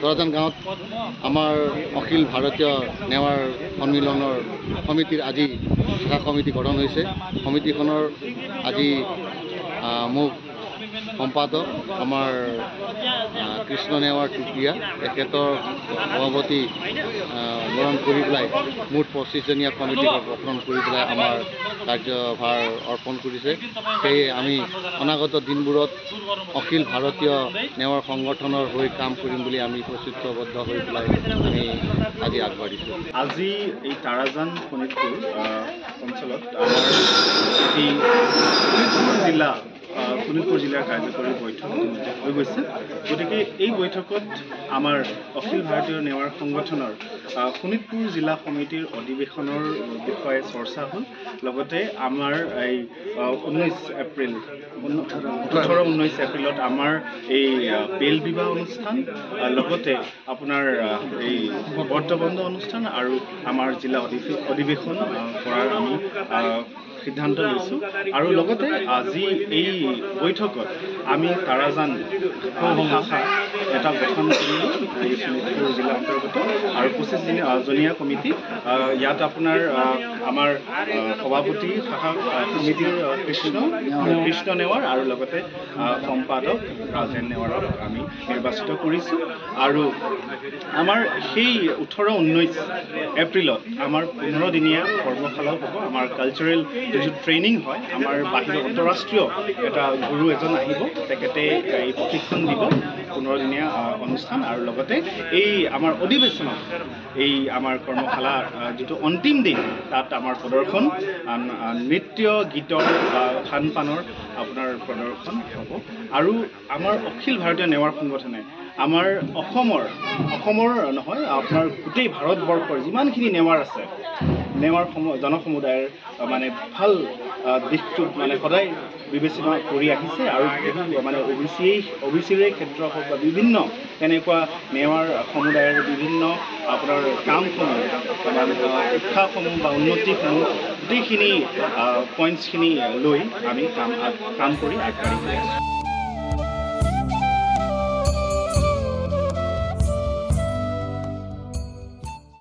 দৰাজান গাঁৱত আমাৰ অখিল ভাৰতীয় নেৱাৰ সন্মিলনৰ সমিতিৰ আজি শাখা সমিতি গঠন হৈছে। সমিতিখনৰ আজি মোক সম্পাদক আমাৰ কৃষ্ণ নেৱাৰ টুকীয়া তেখেতৰ সভাপতি বৰণ কৰি পেলাই মুঠ 25জনীয়া কমিটি গঠন কৰি পেলাই আমাৰ কাৰ্যভাৰ অৰ্পণ কৰিছে। সেয়ে আমি অনাগত দিনবোৰত অখিল ভাৰতীয় নেৱাৰ সংগঠনৰ হৈ কাম কৰিম বুলি আমি প্ৰতিশ্ৰুতিবদ্ধ হৈ পেলাই আমি আজি আগবাঢ়িছোঁ। আজি এই তাৰাজান শোণিতপুৰ অঞ্চলত আমাৰ এই শোণিতপুৰ জিলাৰ কাৰ্যকৰী বৈঠক হৈ গৈছে। গতিকে এই বৈঠকত আমাৰ অখিল ভাৰতীয় নেৱাৰ সংগঠনৰ শোণিতপুৰ জিলা সমিতিৰ অধিৱেশনৰ বিষয়ে চৰ্চা হ'ল। লগতে আমাৰ এই 19 এপ্ৰিলত আমাৰ এই বেল বিবাহ অনুষ্ঠান, লগতে আপোনাৰ এই বৰ্তবন্ধ অনুষ্ঠান আৰু আমাৰ জিলা অধিৱেশন কৰাৰ আমি সিদ্ধান্ত লৈছোঁ। আৰু লগতে আজি এই বৈঠকত আমি তাৰাজান শাখা এটা গঠন কৰিলোঁ এই শোণিতপুৰ জিলা অন্তৰ্গত আৰু 25জনীয়া কমিটি। ইয়াত আপোনাৰ আমাৰ সভাপতি শাখা সমিতিৰ কৃষ্ণ নেৱাৰ আৰু লগতে সম্পাদক ৰাজেন নেৱাৰক আমি নিৰ্বাচিত কৰিছোঁ। আৰু আমাৰ সেই 18-19 এপ্ৰিলত আমাৰ 15দিনীয়া কৰ্মশালাও হ'ব। আমাৰ কালচাৰেল যিটো ট্ৰেইনিং হয়, আমাৰ বাহিৰৰ আন্তঃৰাষ্ট্ৰীয় এটা গুৰু এজন আহিব, তেখেতে এই প্ৰশিক্ষণ দিব 15দিনীয়া অনুষ্ঠান। আৰু লগতে এই আমাৰ অধিৱেশনত এই আমাৰ কৰ্মশালাৰ যিটো অন্তিম দিন, তাত আমাৰ প্ৰদৰ্শন নৃত্য গীতৰ খান পানৰ আপোনাৰ প্ৰদৰ্শন হ'ব। আৰু আমাৰ অখিল ভাৰতীয় নেৱাৰ সংগঠনে আমাৰ অসমৰ নহয়, আপোনাৰ গোটেই ভাৰতবৰ্ষৰ যিমানখিনি নেৱাৰ আছে, নেৱাৰ জনসমুদায়ৰ মানে ভাল দিশটো মানে সদায় বিবেচনা কৰি আহিছে। আৰু মানে অবিচিৰে ক্ষেত্ৰ হওক বা বিভিন্ন তেনেকুৱা নেৱাৰ সমুদায়ৰ বিভিন্ন আপোনাৰ কামসমূহ, উৎসাহসমূহ বা উন্নতিসমূহ গোটেইখিনি পইণ্টছখিনি লৈ আমি কাম কৰি আগবাঢ়ি গৈ আছোঁ।